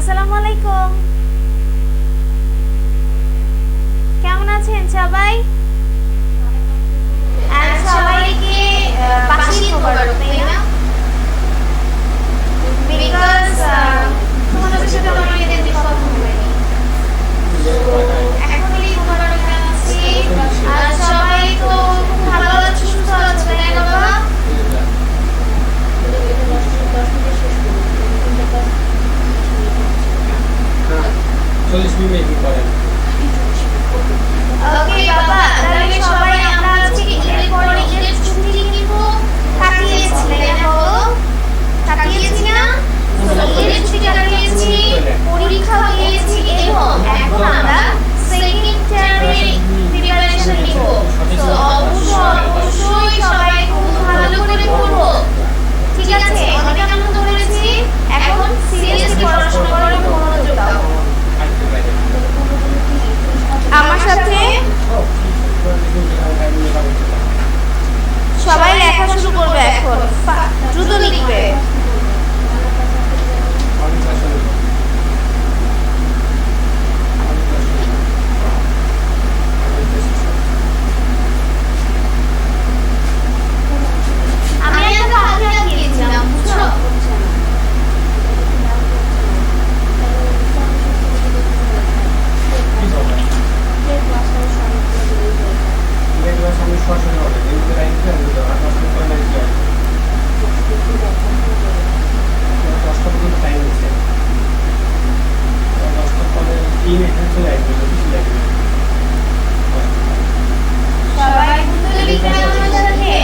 আসসালামু আলাইকুম। কেমন আছেন সবাই? সবাইকে বাসি মোবারক, তাই না? বিকজ তোমাদের সাথে আমার ঈদের দিন কথা হয়নি, এখনই মোবারক জানাচ্ছি। আর সবাই তো খুব ভালো আছো, সুস্থ আছো, তাই না বাবা? ওকে বাবা, তাহলে সবাই আমরা আজকে ঈদের পরে ঈদের ছুটি কিন্তু কাটিয়েছি, তাই না বাবা? কাটিয়েছি না? ঈদের ছুটি কাটিয়েছি, পরীক্ষা দিয়েছি এবং এখন আমরা সেকেন্ড টার্মে প্রিপারেশন নিব। তো অবশ্যই সবাই খুব ভালো করে পড়বো, ঠিক আছে? অনেক আনন্দ করেছি, এখন সিরিয়াসলি পড়াশোনা করে মনোযোগ দাও। আমার সাথে সবাই লেখা শুরু করবে, এখন দ্রুত লিখবে। আমি একটা ফাতিহা দিয়েছিলাম, বুঝছো? সবাই দ্রুত লিখবে আমার সাথে।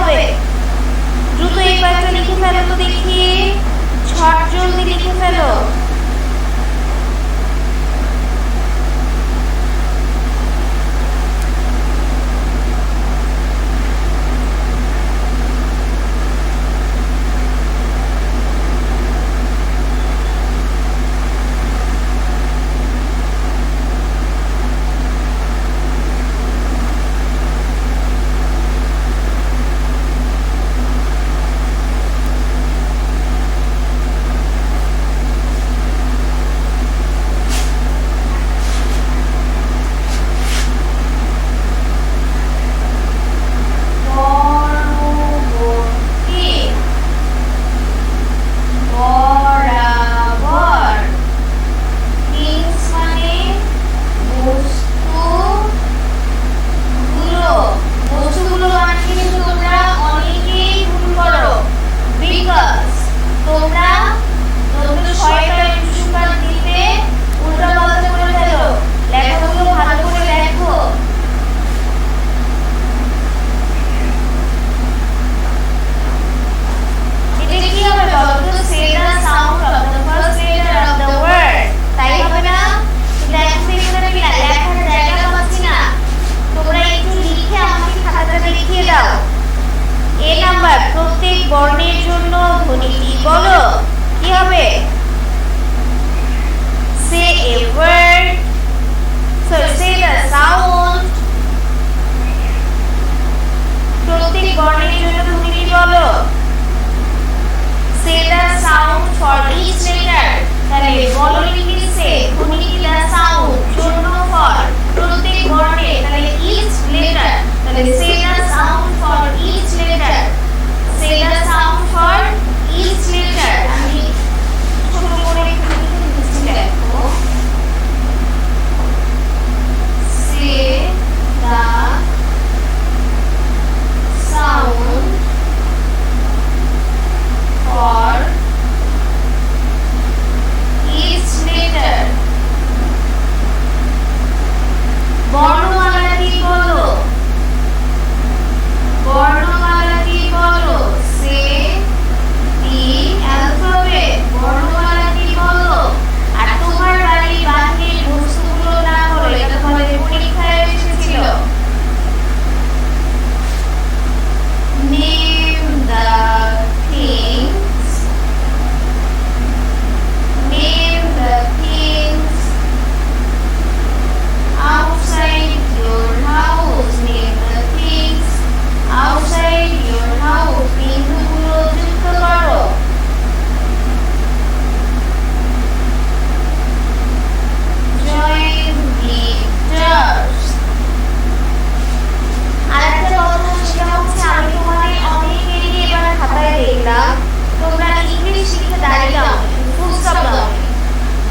হবে? দ্রুত এই কয়েকটা লিখে ফেলো তো দেখি, ঝট জলদি লিখে ফেলো। প্রত্যেক বর্ণের জন্য ধ্বনিটি বলো। কি হবে? Say a word. So say the sound. প্রত্যেক বর্ণের জন্য ধ্বনিটি বলো। Say the sound for each letter. তাহলে বলো লিখেছে ধ্বনিটি the sound জন্য for প্রত্যেক বর্ণে, তাহলে each letter, তাহলে say the sound for each letter. Say the sound for each letter. আমি ছোট করে লিখে দেখো। Say the sound for each letter. বর্ণমালাটি বলো। বর্ণমালাটি বলো। Say the alphabet. বর্ণমালাটি বলো। আর তোমার বাড়ির বাহিরের বস্তুগুলো না বলো, এটা তোমাদের পরীক্ষায় এসেছিল। Name the things. Name the things outside your house. Name the things outside your house. বিন্দুগুলো যুক্ত করো। Join the dots. আরেকটা কথা সেটা হচ্ছে, আমি তোমাদের অনেকেরই এবার খাতায় দেখলাম তোমরা ইংলিশ লিখে দাঁড়িয়ে দাও, ফুল স্টপ দাও,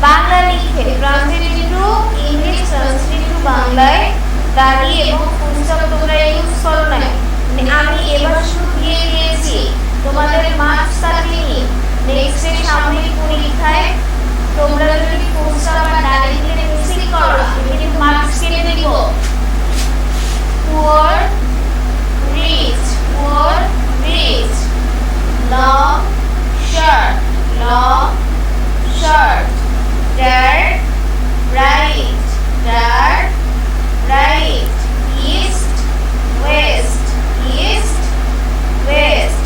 বাংলা লিখে translate into English, translate into বাংলায় দাঁড়িয়ে এবং ফুল স্টপ তোমরা ইউজ করো না। আমি এবার শুরু দিয়ে দিয়েছি, তোমাদের মার্কস কাটিনি। নেক্সট সামনের পরীক্ষায় তোমরা যদি ফুল স্টপ আর দাঁড়িয়ে মিসিং করো, আমি কিন্তু মার্কস কেটে দেব। Poor, rich, poor, rich. Long, short, long, short. Dark, bright, dark, bright. East, west, east, west.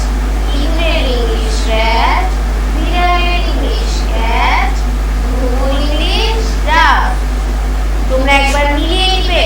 Indian English rat, Indian English cat, Google English duck. তোমরা একবার মিলিয়ে নিবে।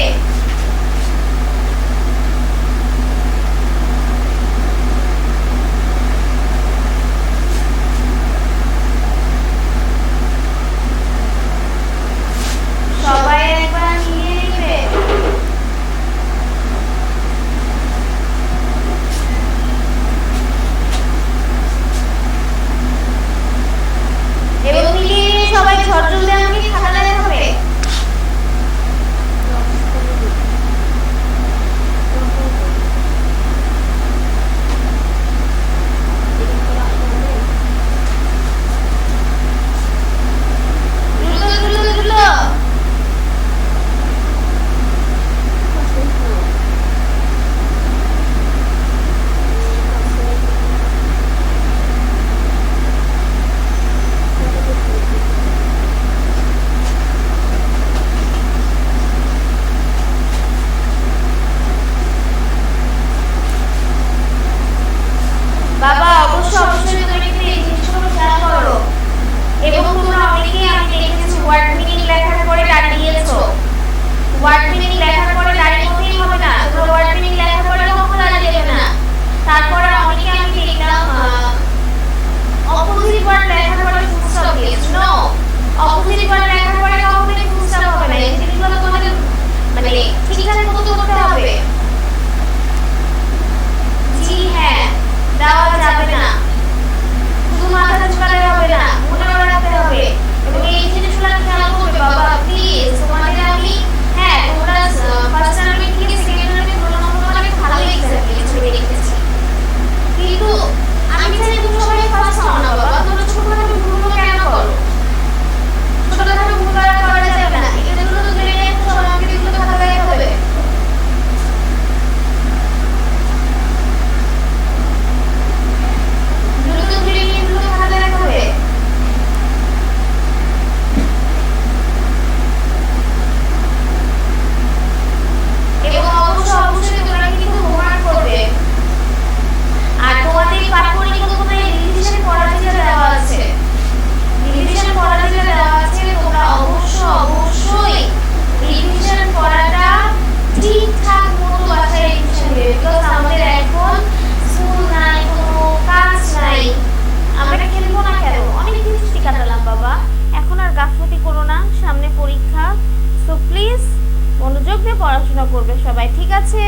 পড়াশোনা করবে সবাই, ঠিক আছে?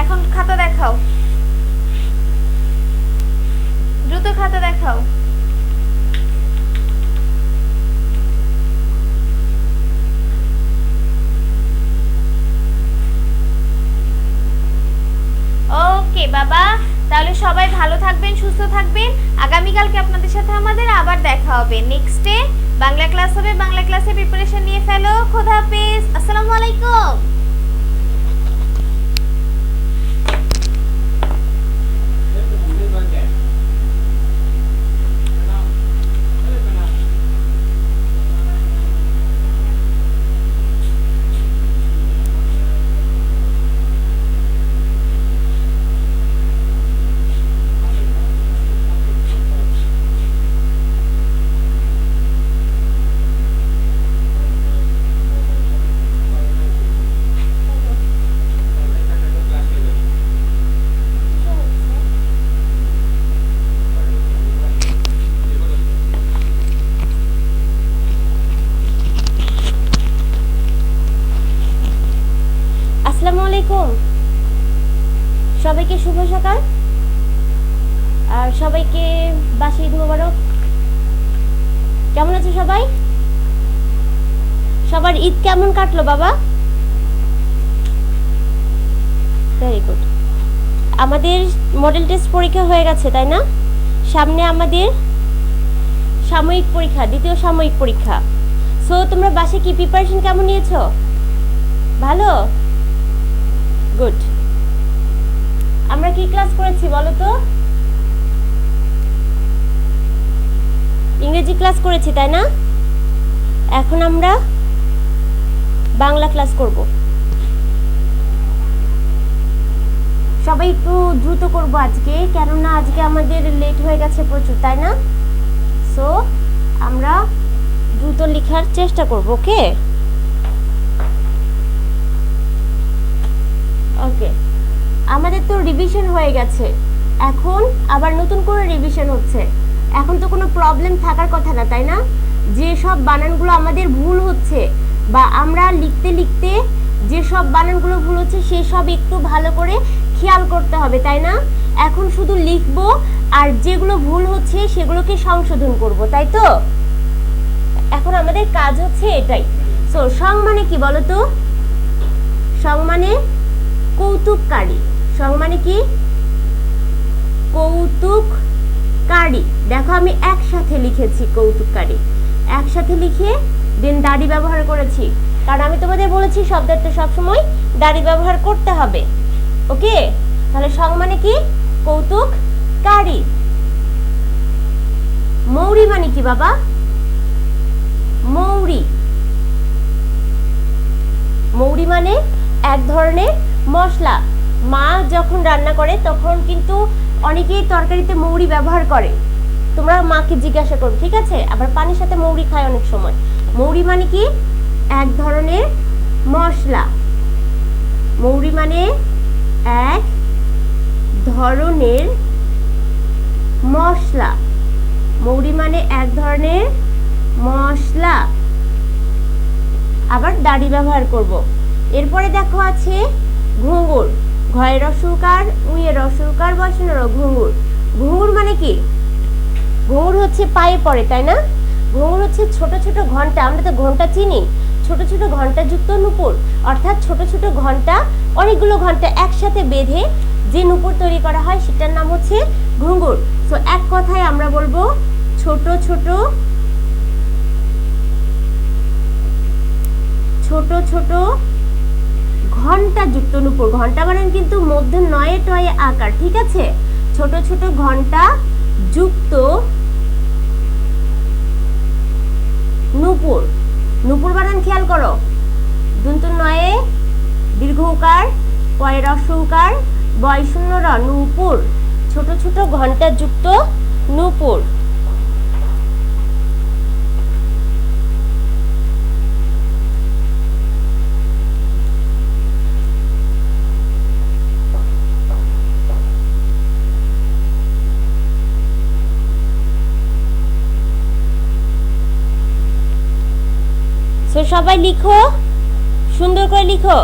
এখন খাতা দেখাও, দ্রুত খাতা দেখাও। ওকে বাবা, তাহলে সবাই ভালো থাকবেন, সুস্থ থাকবেন। আগামীকালকে আপনাদের সাথে আমাদের আবার দেখা হবে। নেক্সটে বাংলা ক্লাস হবে, বাংলা ক্লাসে প্রিপারেশন নিয়ে ফেলো। খোদা হাফেজ, আসসালামু আলাইকুম। আসসালামু আলাইকুম, সবাইকে শুভ সকাল আর সবাইকে বাসি ঈদ মোবারক। কেমন আছো সবাই? সবার ঈদ কেমন কাটলো বাবা? Very good. আমাদের মডেল টেস্ট পরীক্ষা হয়ে গেছে তাই না? সামনে আমাদের সাময়িক পরীক্ষা, দ্বিতীয় সাময়িক পরীক্ষা। সো তোমরা বাসে কি প্রিপারেশন কেমন নিয়েছো? ভালো, গুড। আমরা কি ক্লাস করেছি বলো তো? ইংরেজি ক্লাস করেছি তাই না? এখন আমরা বাংলা ক্লাস করব। সবাই একটু দ্রুত করব আজকে, কেননা আজকে আমাদের লেট হয়ে গেছে প্রচুর, তাই না? সো আমরা দ্রুত লেখার চেষ্টা করব। ওকে ওকে, আমাদের তো রিভিশন হয়ে গেছে, এখন আবার নতুন করে রিভিশন হচ্ছে। এখন তো কোনো প্রবলেম থাকার কথা না, তাই না? যে সব বানানগুলো আমাদের ভুল হচ্ছে বা আমরা লিখতে লিখতে যে সব বানানগুলো ভুল হচ্ছে সেই সব একটু ভালো করে খেয়াল করতে হবে, তাই না? এখন শুধু লিখবো আর যেগুলো ভুল হচ্ছে সেগুলোকে সংশোধন করব, তাই তো? এখন আমাদের কাজ হচ্ছে এটাই। সো সং মানে কি বলো তো? সং মানে কৌতুককারী। সং মানে কি? কৌতুককারী। দেখো আমি একসাথে লিখেছি কৌতুককারী, একসাথে লিখে দেন দাড়ি ব্যবহার করেছি, কারণ আমি তোমাদের বলেছি শব্দার্থে সবসময় দাড়ি ব্যবহার করতে হবে। ওকে, তাহলে সং মানে কি? কৌতুককারী। মৌরি মানে কি বাবা? মৌরি। মৌরি মানে এক ধরনের মশলা। মা যখন রান্না করে তখন কিন্তু অনেকেই তরকারিতে মৌরি ব্যবহার করে, তোমরা মাকে জিজ্ঞাসা করবে, ঠিক আছে? আবার পানির সাথে মৌরি খায় অনেক সময়। মৌরি মানে কি? এক ধরনের মশলা। মৌরি মানে এক ধরনের মশলা। মৌরি মানে এক ধরনের মশলা। আবার দাড়ি ব্যবহার করব। এরপরে দেখো আছে ঘুঙুর। ঘয়ে রসুকার, উইয়ে রসুকার, বসনের ঘুঙুর। ঘুঙুর মানে কি? ঘুঙুর হচ্ছে পায়ে পড়ে, তাই না? ঘুঙুর হচ্ছে ছোট ছোট ঘন্টা, আমরা তো ঘন্টা চিনি, ছোট ছোট ঘন্টাযুক্ত নূপুর, অর্থাৎ ছোট ছোট ঘন্টা, অনেকগুলো ঘন্টা একসাথে বেঁধে যে নূপুর তৈরি করা হয় সেটার নাম হচ্ছে ঘুঙুর। তো এক কথায় আমরা বলবো ছোট ছোট ছোট ছোট ঘন্টাযুক্ত নূপুর। ঘন্টা বানান কিন্তু মধ্যে নয়ে টয়ে আকার, ঠিক আছে? ছোট ছোট ঘন্টা যুক্ত নূপুর। নূপুর বানান খেয়াল করো, দন্ত নয়ে দীর্ঘ উকার, পয়ে রস্ব উকার, বয় শূন্য র, নূপুর। ছোট ছোট ঘন্টা যুক্ত নূপুর। সো সবাই লিখো, সুন্দর করে লিখো,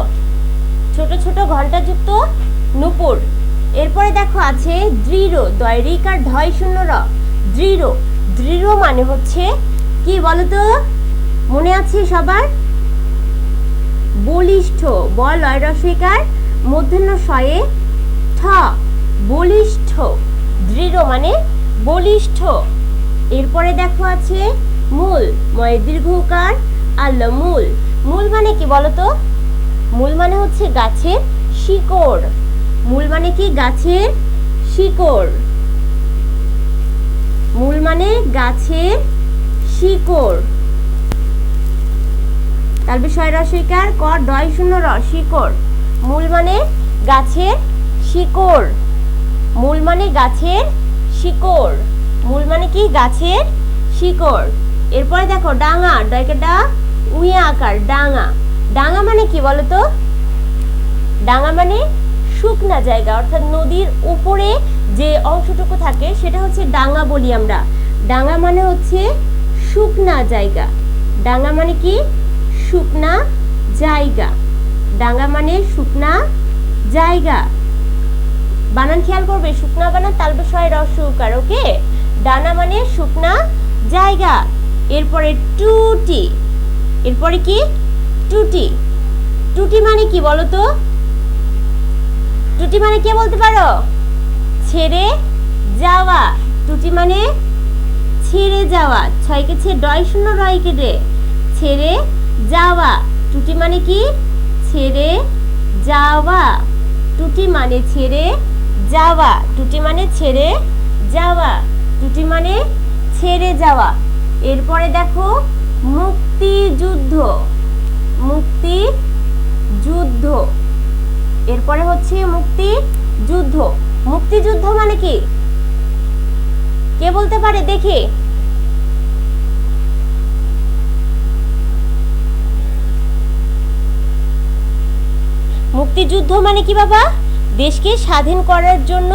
ছোট ছোট ঘন্টাযুক্ত নূপুর। এরপরে দেখো আছে দৃঢ়, দয়রিকার ঢয় শূন্য র, দৃঢ়। দৃঢ় মানে হচ্ছে কি বলো তো, মনে আছে সবার? বলিষ্ঠ, ব লয় রসইকার মূর্ধন্য শয়ে ঠ, বলিষ্ঠ। দৃঢ় মানে বলিষ্ঠ। এরপরে দেখো আছে মূল, ময় দীর্ঘকার আল্ল, মূল। মূল মানে কি বলো তো? মূল মানে হচ্ছে গাছের শিকড়। মূল মানে কি? গাছের শিকড়। মূল মানে গাছের শিকড়। তার বিষয় রসইকার ক ডয় শূন্য র, শিকড়। মূল মানে গাছের শিকড়। মূল মানে গাছের শিকড়। মূল মানে কি? গাছের শিকড়। এরপরে দেখো ডাঙা, ডয়কে ডা উইয়া আকার, ডাঙা। ডাঙা মানে কি বলো তো? ডাঙা মানে শুকনা জায়গা, অর্থাৎ নদীর উপরে যে অংশটুকু থাকে সেটা হচ্ছে ডাঙা বলি আমরা। ডাঙা মানে হচ্ছে শুকনা জায়গা। ডাঙা মানে কি? শুকনা জায়গা। ডাঙা মানে শুকনা জায়গা। বানান খেয়াল করবে, শুকনা বানান তাল বিষয় রসউকার, ওকে? ডানা মানে শুকনা জায়গা। এরপরে টুটি। এরপরে কি? টুটি। টুটি মানে কি বলো তো? টুটি মানে কে বলতে পারো? ছেড়ে যাওয়া। টুটি মানে ছেড়ে যাওয়া। ছয়কে ছে ডয় শূন্য রয় কেটে, ছেড়ে যাওয়া। টুটি মানে কি? ছেড়ে যাওয়া। টুটি মানে ছেড়ে যাওয়া। টুটি মানে ছেড়ে যাওয়া। টুটি মানে ছেড়ে যাওয়া। এরপরে দেখো মুক্তিযুদ্ধ, মুক্তিযুদ্ধ। এরপরে হচ্ছে মুক্তিযুদ্ধ। মুক্তিযুদ্ধ মানে কি? কে বলতে পারে দেখি? মুক্তিযুদ্ধ মানে কি বাবা? দেশকে স্বাধীন করার জন্য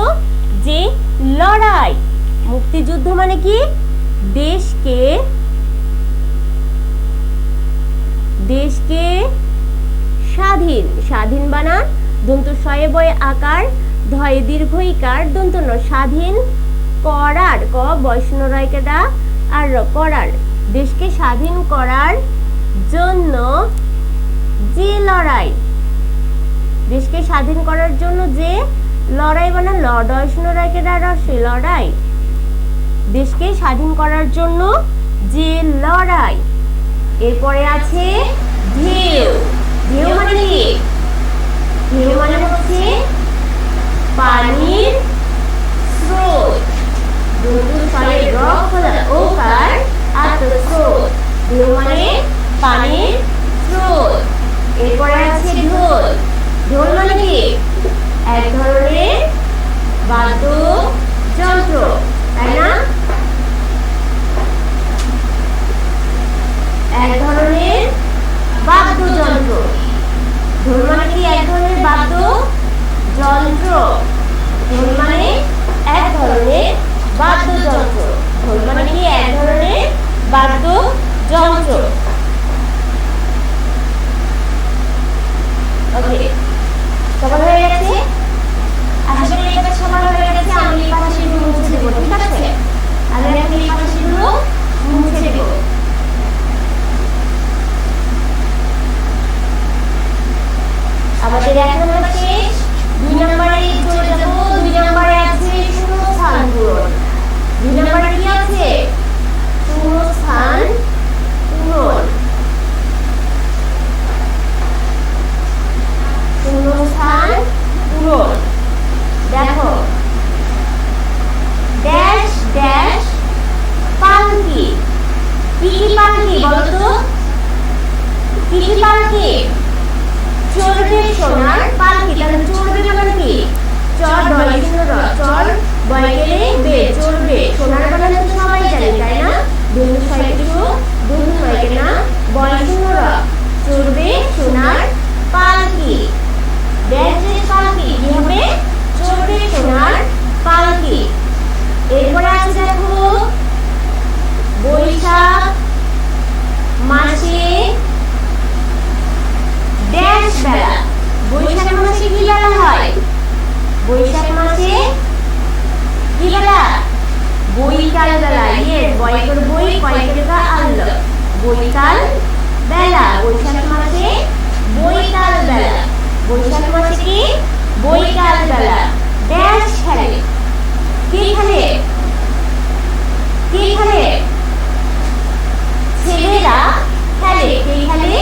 যে লড়াই। মুক্তিযুদ্ধ মানে কি? দেশকে স্বাধীন, স্বাধীন বানান দন্ত শয়ে বয়ে আকার ধয়ে দীর্ঘইকার দন্ত ন, স্বাধীন করার, ক বৈষ্ণব রায়কেটা আর করার। দেশকে স্বাধীন করার জন্য যে লড়াই। দেশকে স্বাধীন করার জন্য যে লড়াই বানান ল বৈষ্ণব রায়কেটা রসে, লড়াই। দেশকে স্বাধীন করার জন্য যে লড়াই। এরপরে আছে ঢেউ। ঢেউ মানে কি? ঢেউ মানে হচ্ছে পানির স্রোত। ওকার আর স্রোত। ঢেউ মানে পানির স্রোত। এরপরে আছে ঢোল। ঢোল মানে কি? এক ধরনের বাদ্যযন্ত্র, তাই না? এক ধরনের বাদ্যযন্ত্র। ঢোল মানে কি? এক ধরনের বাদ্যযন্ত্র। ঢোল মানে এক ধরনের বাদ্যযন্ত্র। ঢোল মানে কি? এক ধরনের বাদ্যযন্ত্র। ওকে, সবার হয়ে গেছে? আশা করি এবার সবার হয়ে গেছে। আমি এই পাশাগুলো মুছে দেবো, ঠিক আছে? আমি এখন এই পাশাগুলো মুছে দেবো। আমাদের 1 নম্বর শেষ। 2 নম্বরে চলে যাবো। 2 নম্বরে আছে শূন্যস্থান পূরণ। 2 নম্বরে কি আছে? শূন্যস্থান পূরণ। শূন্যস্থান পূরণ। দেখো, ড্যাশ ড্যাশ পালকি। কি কি পালকি বলো তো? কি কি পালকি? চলবে সোনার পালকি। তাহলে চলবে মানে কি? চর ডয় শূন্য র, চর বয়কেরে বে, চলবে। সোনার বানান তো সবাই জানি, তাই না? দুধ ছয়কে শো, দুধ নয়কে না, বয় শূন্য র, চলবে সোনার পালকি। ড্যাশ ড্যাশ পালকি কি হবে? চলবে সোনার পালকি। এরপরে আছে দেখো বৈশাখ মাসে বৈকাল বেলা, ইয়েস, বয়কর বই কয়কেরকা আল্ল, বৈকাল বেলা, বৈশাখ মাসে বৈকাল বেলা, বৈশাখ মাসে কি বৈকাল বেলা। ড্যাশ খেলে, কে খেলে, কে খেলে, ছেলেরা খেলে, কে খেলে,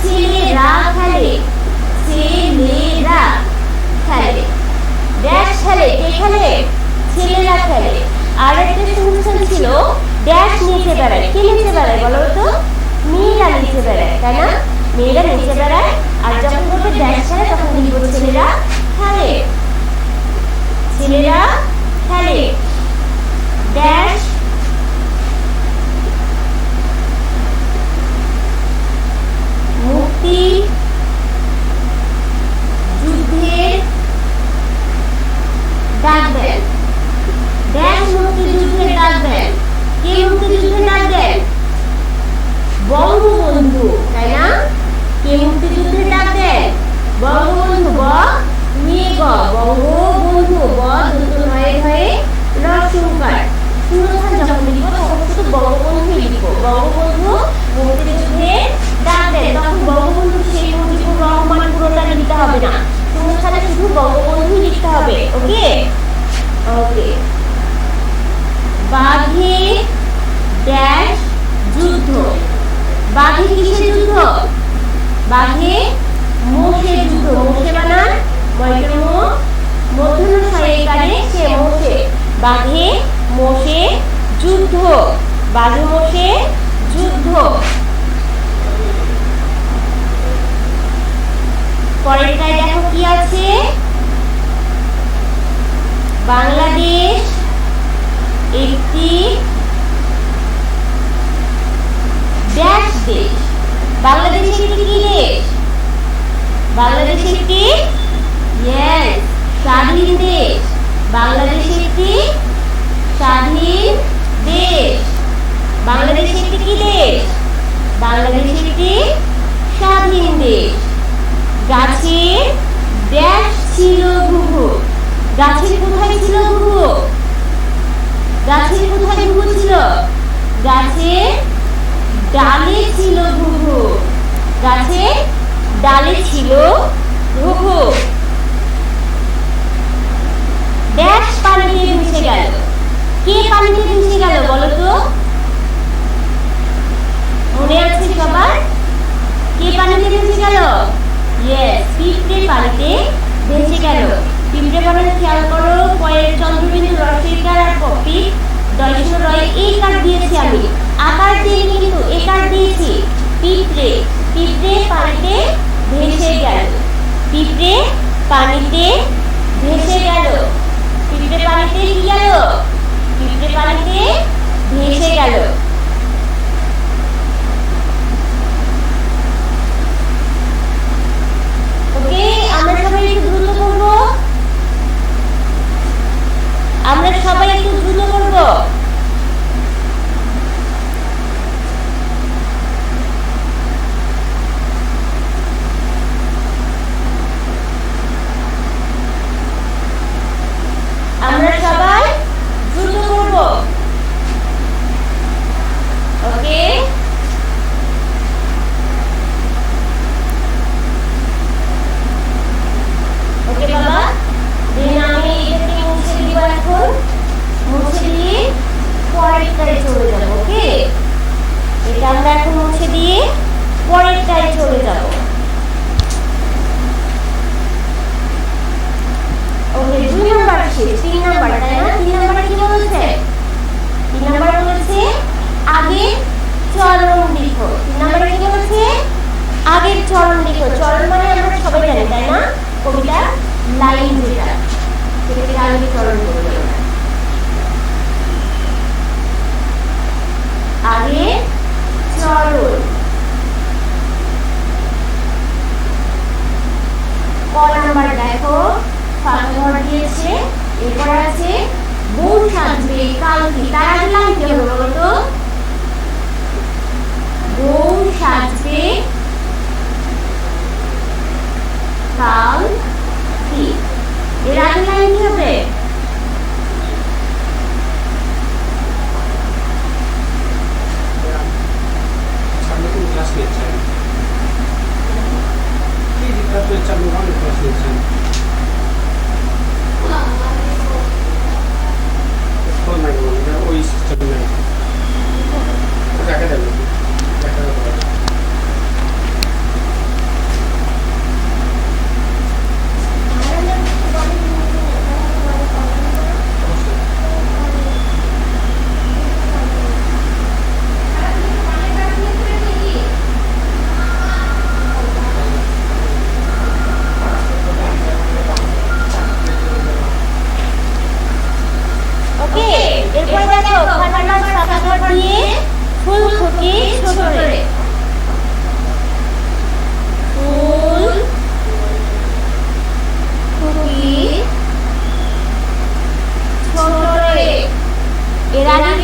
ছেলেরা খেলে, ছেলেরা খেলে। ড্যাশ খেলে, কে খেলে, ছেলেরা খেলে। আর একটা অনুষ্ঠান ছিল ড্যাশ নিচে বেড়ায়, কে নিচে বেড়ায় বলো তো, মেয়েরা নিচে বেড়ায়, তাই না, মেয়েরা নিচে বেড়ায়। আর যখন বলবে ড্যাশ খেলে তখন লিখবো ছেলেরা খেলে, ছেলেরা খেলে। ড্যাশ মুক্তি যুদ্ধের ডাক দেন, ড্যাশ মুক্তিযুদ্ধের ডাক দেন, কে মুক্তিযুদ্ধের ডাক দেন, বঙ্গবন্ধু, তাই না, কে মুক্তিযুদ্ধের ডাক দেন, বঙ্গবন্ধু, ব নিয়ে গ, বঙ্গবন্ধু, ব দুটো নয়ে হয়ে রসংকার, শূন্যস্থান যখন লিখবো তখন শুধু বঙ্গবন্ধু লিখবো, বঙ্গবন্ধু মুক্তিযুদ্ধের ডাক দেন, তখন বঙ্গবন্ধু শেখ মুজিবুর রহমান পুরোটা লিখতে হবে না, শূন্যস্থানে শুধু বঙ্গবন্ধু লিখতে হবে। ওকে ওকে। বাঘে ড্যাশ যুদ্ধ, বাঘে কিসের যুদ্ধ, বাঘে মোষের যুদ্ধ, মোষে বানান ময়ূর মুখ মধ্যম সহায়িকারে সে মোষে, বাঘে মোষে যুদ্ধ, বাঘে মোষে যুদ্ধ। পরেরটায় দেখো কি আছে, বাংলাদেশ একটি ড্যাশ দেশ, বাংলাদেশ একটি কি দেশ, বাংলাদেশ একটি ইয়েস স্বাধীন দেশ, বাংলাদেশ একটি স্বাধীন দেশ, বাংলাদেশ একটি কি দেশ, বাংলাদেশ একটি স্বাধীন দেশ। গাছের ড্যাশ ছিল ঘুঘু, গাছের কোথায় ছিল ঘুঘু, গাছের কোথায় ঘুঘু ছিল, গাছের ডালে ছিল ঘুঘু, গাছের ডালে ছিল ঘুঘু। ড্যাশ পানিতে ভেসে গেল, কে পানিতে ভেসে গেল বলো তো, মনে আছে সবার, কে পানিতে ভেসে গেল, ইয়েস পিঁপড়ে পানিতে ভেসে গেল। পিঁপড়ে বানান খেয়াল করো, পয়ের চন্দ্রবিন্দু রসিকার আর কপি দয়শূন্য রয় এই কার্ড দিয়েছি আমি, আকার দিয়ে কিন্তু এ কার্ড দিয়েছি। পিঁপড়ে, পিঁপড়ে পানিতে ভেসে গেল, পিঁপড়ে পানিতে ভেসে গেল, পিঁপড়ে পানিতে কি গেল, পিঁপড়ে পানিতে ভেসে গেল। ওকে, আমরা সবাই একটু দ্রুত করবো, আমরা সবাই একটু দ্রুত করবো। আমরা সবাই দ্রুত করবো। ওকে, ওকে বাবা, দেন আমি এটাকে মুছে দিব, এখন মুছে দিয়ে পরেরটায় চলে যাব। ওকে, এটা আমরা এখন মুছে দিয়ে পরেরটায় চলে যাব। ওকে, 2 নাম্বার শেষ, 3 নাম্বার, তাই না? 3 নাম্বারে কি বলেছে, 3 নাম্বারে বলেছে আগের চরণ লিখো। 3 নাম্বারে কি বলেছে, আগের চরণ লিখো। চরণ মানে আমরা সবাই জানি, তাই না, কবিতা লাইন যেটা, সেটাকে আগের চরণ বলতে হবে। আগে চরণ, ক নাম্বার দেখো, ফাঁকা ঘর দিয়েছে, এরপর আছে বউ সাজবে কালকি, তার আগে লাইন কি হবে বলো তো, বউ সাজবে কালকি, এর আগে লাইন কি হবে,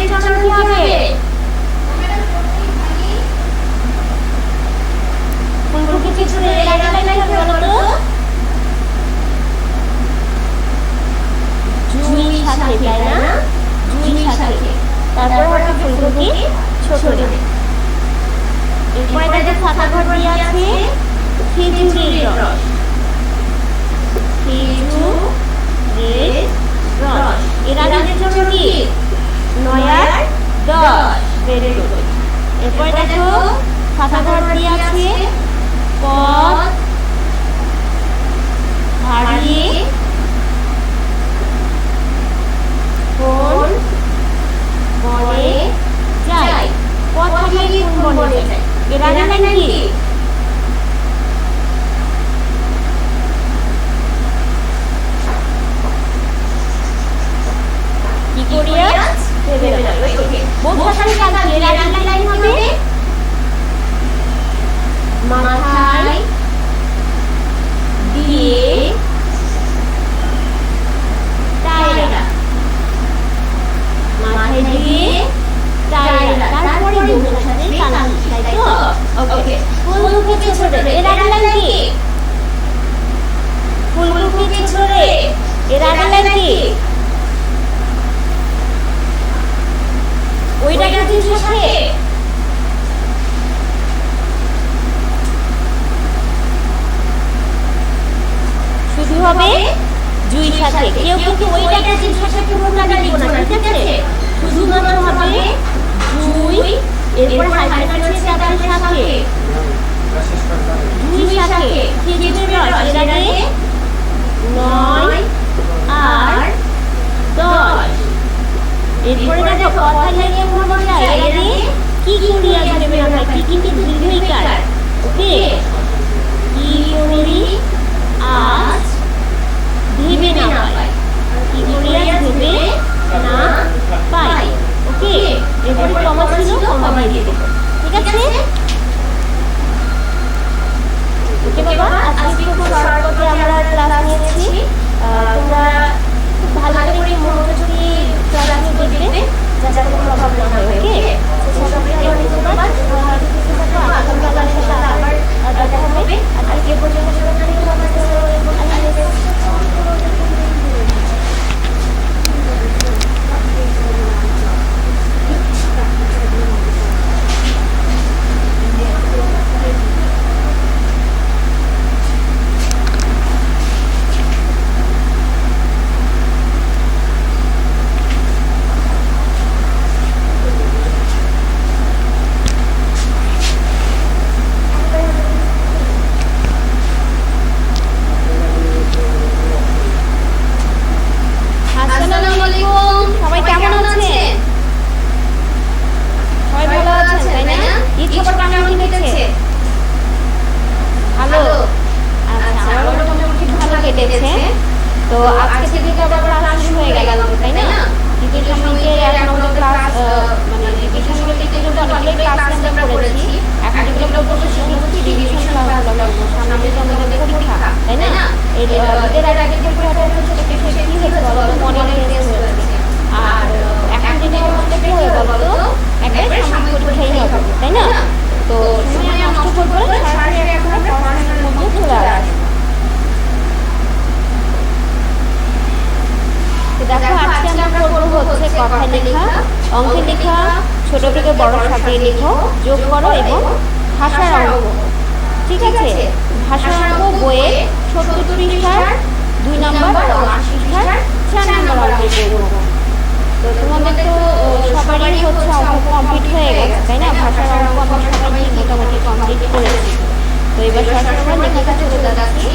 এর চরণ কি হবে? ফুলকপি ছিচড়ে এর আগের লাইন কি হবে বলো তো? জুই সাথে, তাই না? জুই সাথে। তারপর হবে ফুলকপি ছোটরে। এরপরে দেখো ফাঁকা ঘর দিয়ে আছে খেজুরের রস। খেজুরের রস। এর আগের চরণ কি? 9 আর 10। Very good. এরপরে দেখো ফাঁকা ঘর দিয়ে আছে পথ হারিয়ে কোন বনে যায়। পথ হারিয়ে কোন বনে যায়। এর আগের লাইন কি? কি করিয়া ভেবে না। বোঝার সাথে কাজ। এর আগের লাইন হবে মাথায় দিয়ে টায়রা। মাথায় দিয়ে টায়রা। তারপরে বোঝার সাথে কাজ, তাই তো? ওকে। ফুলকপি ছোটরে। এর আগের লাইন কি? ফুলকপি ছোটরে। এর আগের লাইন কি? ওইটা কি শেষে? শুধু হবে জুই সাথে। কেউ কিন্তু ওইটা কি শেষে পুরোটা লিখবো না, ঠিক আছে? শুধুমাত্র হবে জুই, এরপর হাইফেন আছে তাদের সাথে। জুই সাথে খেজুরের রস। এর আগে 9 আর 10। এরপরে দেখো কথা লাগিয়ে মনে যায়। এর আগে কি করিয়া ভেবে না। কি কিন্তু দীর্ঘইকার। ওকে। কি করি আজ ভেবে না পাই। কি করিয়া ভেবে না পাই। ওকে। এরপরে কমা ছিল, কমা দিয়ে দেবো, ঠিক আছে? ওকে বাবা, আজকে খুব শর্টকাটে আমরা ক্লাস নিয়েছি। তোমরা খুব ভালো করে মনোযোগী ক্লাসগুলো দেখবে যাতে কোনো প্রবলেম না হয়। ওকে। সবাইকে অনেক ধন্যবাদ। আগামী ক্লাসে আবার দেখা হবে। আজকে পর্যন্ত সবাই ভালো থাকবেন। তো আজকে থেকে আবার ক্লাস শুরু হয়ে গেল, তাই না? দ্বিতীয় সঙ্গে এখন আমরা ক্লাস মানে দ্বিতীয় সঙ্গে কিন্তু অনেকগুলো ক্লাস আমরা করেছি। এখন যেগুলো করবো সেগুলো হচ্ছে ডিভিশন ক্লাসগুলো করবো। সামনে তো আমাদের পরীক্ষা, তাই না? এর আগে যে পরীক্ষাটা হচ্ছে সেটা কি হয়েছে বলো তো? মডেল টেস্ট হয়েছে। আর এখন যেটা হচ্ছে কি হয়ে বলো তো? একবার সাময়িক পরীক্ষাই হবে, তাই না? তো সময় নষ্ট করবো না, সরাসরি এখন আমরা পড়াশোনার মধ্যে চলে আসবো। দেখো আজকে আমরা করবো হচ্ছে কথা লেখা, অঙ্কে লেখা, ছোট থেকে বড় সাথে লেখো, যোগ করো এবং ভাষার অঙ্ক। ঠিক আছে? ভাষার অঙ্ক বইয়ে ৭০ পৃষ্ঠার ২ নম্বর ও ৮০ পৃষ্ঠার ৪ নম্বর অঙ্ক করবো। তো তোমাদের তো সবারই হচ্ছে অঙ্ক কমপ্লিট হয়ে গেছে, তাই না? ভাষার অঙ্ক আমরা সবাই মোটামুটি কমপ্লিট করেছি। তো এবার সরাসরি আমরা লেখাটা চলে যাচ্ছি।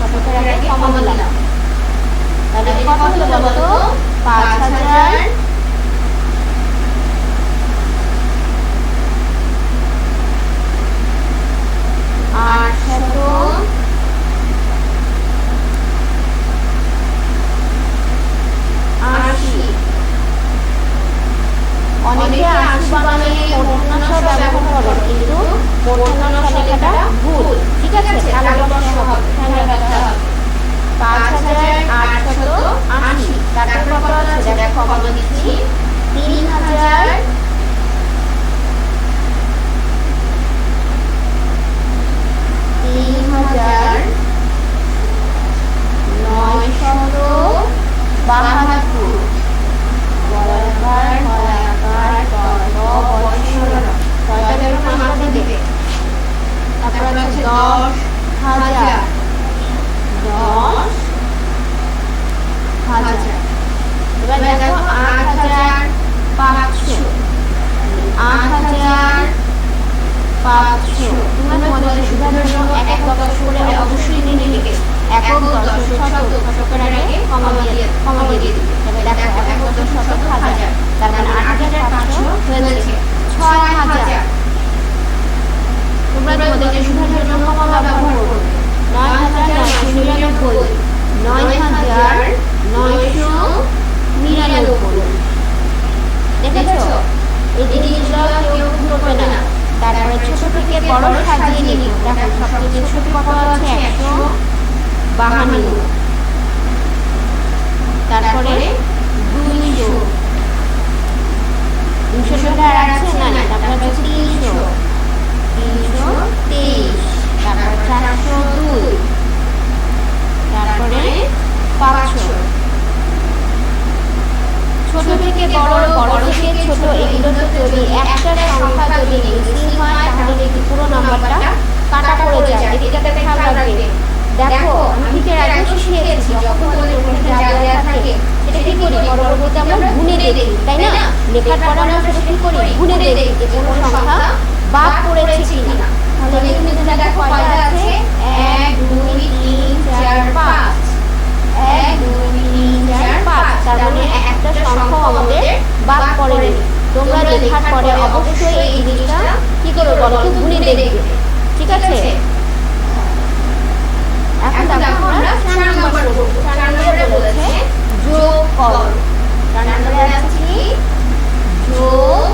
শতকের আগে কমা দিলাম, তাহলে কত হলো বলো তো? 5000 880। অনেকে 80 বানানে মূর্ধন্য ষ ব্যবহার করে, কিন্তু মূর্ধন্য ষ লেখাটা ভুল। ঠিক আছে, কালো বর্ষ হবে, খেয়াল রাখতে হবে। 5880, তারপর কত আছে দেখো, কত দিচ্ছি 3000 972। বর্গাকার হলাকার বর্গ বর্ষণ ছয়টার মাত্রা দিবে। তারপর আছে 10000, 10000। এবার দেখো 8500, 8500। তোমরা তোমাদের সুবিধার জন্য এক এক দশক করে অবশ্যই নিয়ে নিবে। একক দশক শতক, শতকের আগে কমা দিয়ে দিবে। তবে দেখো একক দশক শতক হাজার, তার মানে 8500 হয়েছে 6000। তোমরা তোমাদের সুবিধার জন্য কমা ব্যবহার করবে। 9999, 9999। দেখেছো, এই জিনিসগুলো কেউ ভুল করবে না। তারপরে ছোট থেকে বড় সাজিয়ে নিব। দেখো সবচেয়ে ছোট কত আছে 152। তারপরে 200, 200 টাকা আছে না। তারপরে 300, 323। তারপর 402, তারপরে 500। ছোট থেকে বড়, বড় থেকে ছোট, এগুলো তো যদি একটা সংখ্যা যদি মিসিং হয় তাহলে কিন্তু পুরো নাম্বারটা কাটা পড়ে যায়। এটাতে খেয়াল রাখবে। দেখো আমি ঠিক আগে শিখিয়েছি, যখন তোমাদের উপরে যা দেওয়া থাকে সেটা কি করি, পরবর্তীতে আমরা গুণে দেখি, তাই না? লেখার পরে আমরা সেটা কি করি, গুণে দেখি যে কোনো সংখ্যা বাদ পড়েছে কিনা। তাহলে এখানে দেখো কয়টা আছে, 1 2 3 4 5, 1 2 3 4 5। তার মানে একটা সংখ্যা আমাদের বাদ পড়েনি। তোমরা লেখার পরে অবশ্যই এই জিনিসটা কি করবে বলো তো, গুণে দেখবে। ঠিক আছে, এখন দেখো আমরা 4 নম্বর করব। 4 নম্বরে বলেছে যোগ করো। 4 নম্বরে আছে কি, যোগ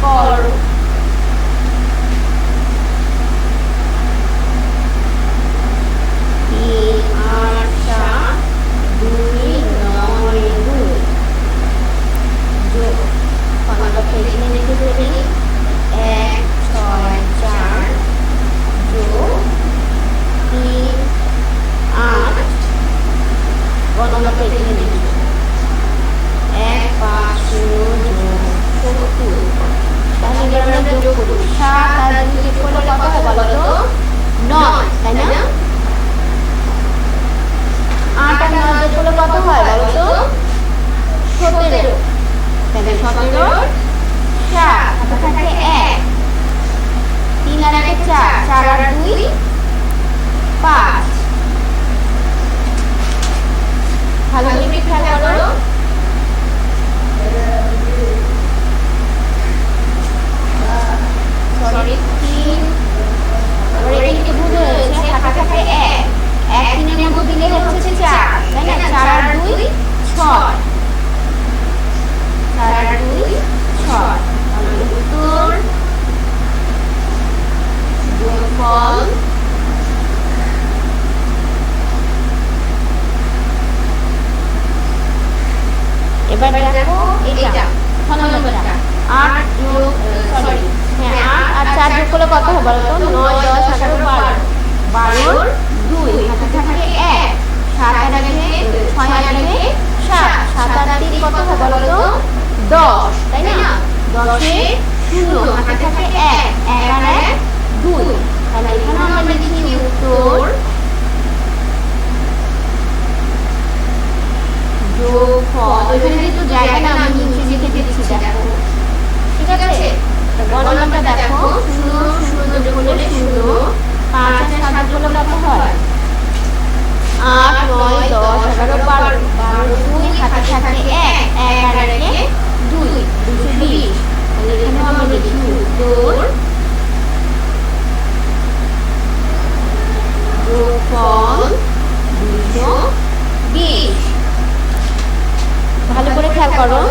করো। এবার দেখো এটা 6 নম্বরটা 8 যোগ 8 আর 4 যোগ করলে কত হবে বলো তো? 9 10 11 12 12 2 হাতে থাকে 1 7 আর আগে 6 আর আগে 7 7 আর 3 কত হবে বলো তো? 10, তাই না? 10 এ 0 হাতে থাকে 1 1 আর 1 2। তাহলে এখানে আমরা লিখি উত্তর যোগফল। এখানে কিন্তু জায়গা না আমি নিচে লিখে দিচ্ছি, দেখো ঠিক আছে। তো গণনাটা দেখো 0 0 যোগ করলে 0 5 ভাগ হলে কত হয়? 8, 9, 10, 11, 12, 12 2 হাতে থাকে 1, 1 আর 1 2, 220। তাহলে এখানেও আমরা লিখি উত্তর যোগফল 220। ভালো করে খেয়াল করো।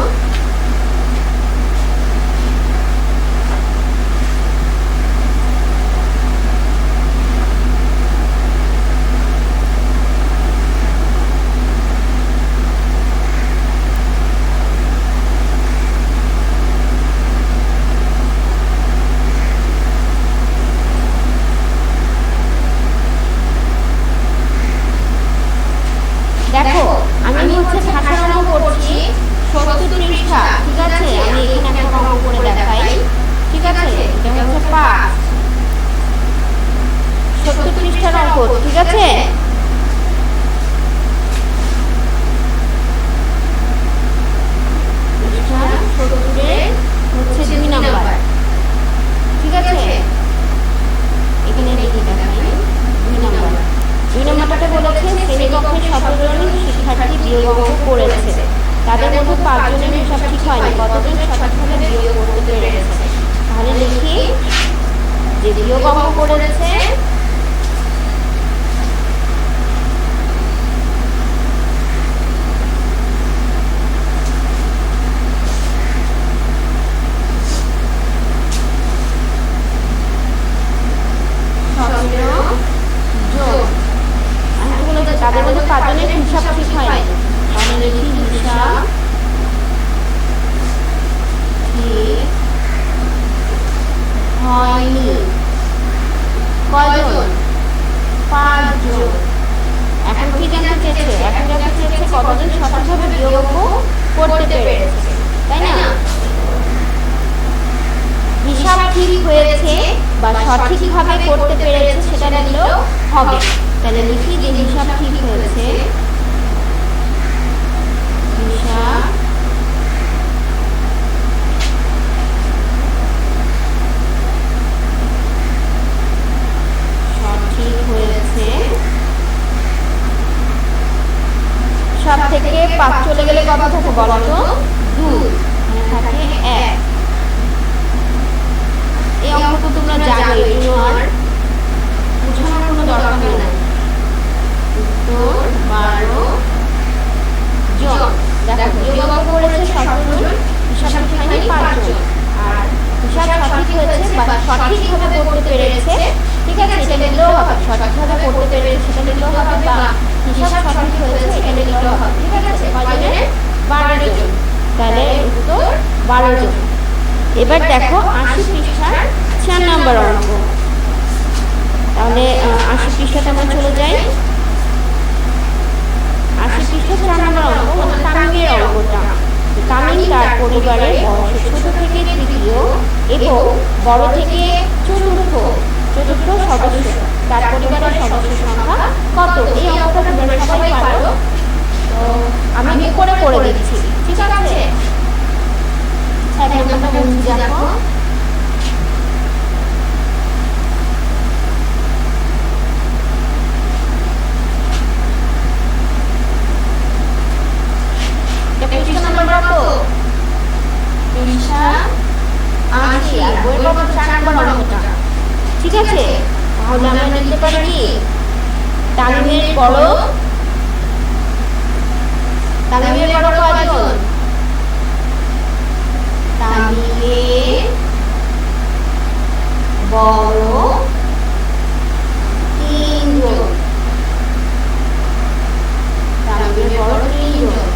দেখো আমি হচ্ছে ভাষার অঙ্ক করছি 70 পৃষ্ঠা, ঠিক আছে? আমি এখানে একটা অঙ্ক করে দেখাই, ঠিক আছে? এটা হচ্ছে 5 70 পৃষ্ঠার অঙ্ক, ঠিক আছে? পৃষ্ঠা 70 হচ্ছে 2 নাম্বার, ঠিক আছে? এখানে লিখে দেখাই 2 নাম্বার। 2 নম্বরটাতে বলেছে শ্রেণীকক্ষে 17 জন শিক্ষার্থী বিয়োগ অঙ্ক করেছে, তাদের মধ্যে 5 জনের হিসাব ঠিক হয়নি, কতজন সঠিকভাবে বিয়োগ করতে পেরেছে? তাহলে লিখি যে বিয়োগ অঙ্ক করেছে তাদের মধ্যে 5 জনের হিসাব ঠিক হয়নি, তাহলে লিখি হিসাব ঠিক হয়নি। কয়জন? 5 জন। এখন কি জানতে চেয়েছে? এখন জানতে চেয়েছে কতজন সঠিকভাবে বিয়োগ করতে পেরেছে, তাই না? হিসাব ঠিক হয়েছে বা সঠিকভাবে করতে পেরেছে সেটা লিখলেও হবে। তাহলে লিখি যে হিসাব ঠিক হয়েছে, হিসাব সঠিক হয়েছে। সব থেকে 5 চলে গেলে কত থাকে বলো তো? 2, মানে থাকে 1। এই অঙ্ক তোমরা জানো, এই জন্য আর বোঝানোর কোনো দরকার নেই। উত্তর 12 জন। দেখো বিয়োগ অঙ্ক করেছে 17 জন, হিসাব ঠিক হয়নি 5 জন, আর হিসাব সঠিক হয়েছে বা সঠিকভাবে করতে পেরেছে, ঠিক আছে? এটা লিখলেও হবে, সঠিকভাবে করতে পেরেছে সেটা লিখলেও হবে, বা হিসাব সঠিক হয়েছে এটা লিখলেও হবে, ঠিক আছে? কয়জনের? 12 জন। তাহলে উত্তর 12 জন। এবার দেখো 80 পৃষ্ঠার 4 নম্বর অঙ্ক। তাহলে 80 পৃষ্ঠাতে আমরা চলে যাই। 80 পৃষ্ঠা 4 নম্বর অঙ্ক তামিমের অঙ্কটা। তামিম তার পরিবারের বয়সে ছোট থেকে তৃতীয় এবং বড় থেকে চতুর্থ সদস্য, তার পরিবারের সদস্য সংখ্যা কত? এই অঙ্কটা তোমরা সবাই পারো, তো আমি করে দিচ্ছি, ঠিক আছে? এক নম্বরটা বুঝে দেখো। পৃষ্ঠা নাম্বার কত? পৃষ্ঠা 80 আর বইয়ের কত? 4 নম্বর অঙ্কটা, ঠিক আছে? তাহলে আমরা লিখতে পারি কি তামিমের বড় কয়জন? তামিমের বড় 3 জন, তামিমের বড় 3 জন,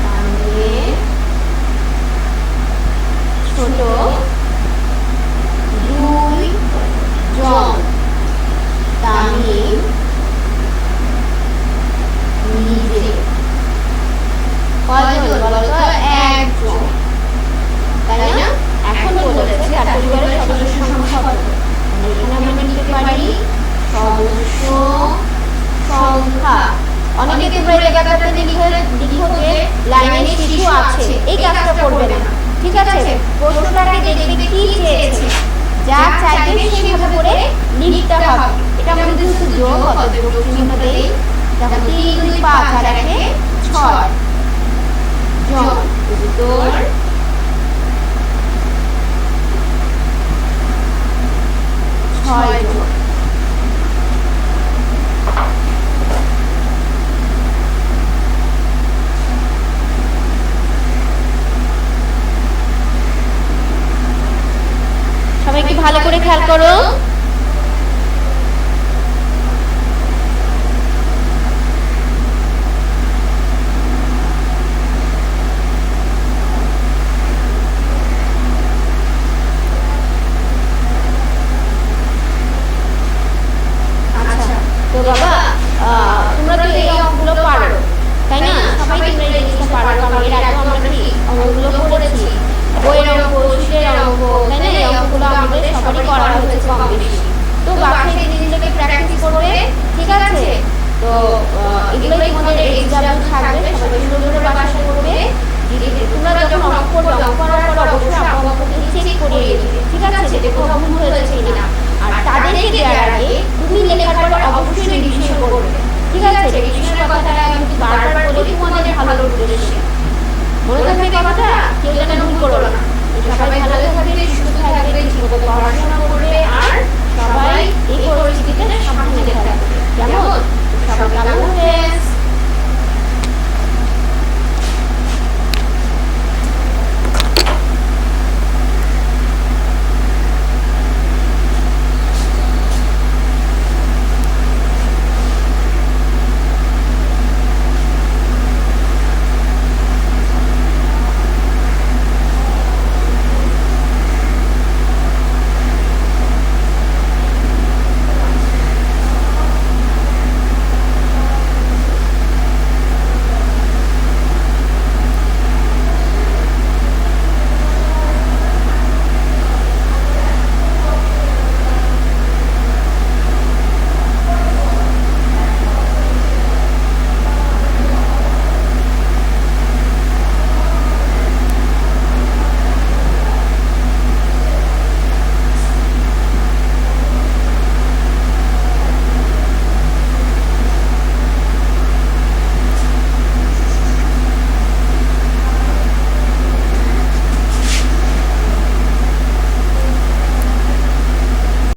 তামিমের ছোট 2 জন, তামিম নিজে কয়জন বলো তো? 1 জন, তাই না? এখন বলেছে তার পরিবারের সদস্য সংখ্যা কত? এখানে আমরা লিখতে পারি সদস্য সংখ্যা। অনেকে তোমরা এই জায়গাটাতে লিখো যে লাইনে শিশু আছে, এই কাজটা করবে না, ঠিক আছে? প্রশ্নটাকে দেখবে কি সেইভাবে করে লিখতে হবে। এটা আমাদের যেহেতু যোগ অতএব যোগ চিহ্ন দেই। দেখো 3 2 5 আর 1 6 যোগ তোর 6 যোগ সবাই কি ভালো করে খেয়াল করো। আচ্ছা তো বাবা তোমরা তো এই অঙ্কগুলো পারো তাই না? সবাই তোমরা এই জিনিসটা পারো, কারণ এর আগে আমরা কি অঙ্কগুলো পড়েছি, বইয়ের অঙ্ক, শীটের অঙ্ক, তাই না? এই অঙ্কগুলো আমাদের সবারই করা হয়েছে কম বেশি। তো বাসায় এই জিনিসটাকে প্র্যাকটিস করবে, ঠিক আছে? তো এগুলোই তোমাদের এক্সাম থাকবে, সবাই সুন্দর করে বাসায় করবে। তোমরা যখন অঙ্ক করবে, অঙ্ক করার পর অবশ্যই আপু আমাকে চেক করিয়ে দেবে, ঠিক আছে? দেখো ভুল হয়েছে কিনা। আর তাদেরকে দেওয়ার আগে তুমি লেখার পর অবশ্যই রিভিশন করবে, ঠিক আছে? রিভিশনের কথাটা কিন্তু বারবার বলি তোমাদের ভালো উদ্দেশ্যে। মনে থাকবে কথাটা, কেউ যেন ভুল করো না। সবাই ভালো থাকবে, সুস্থ থাকবে।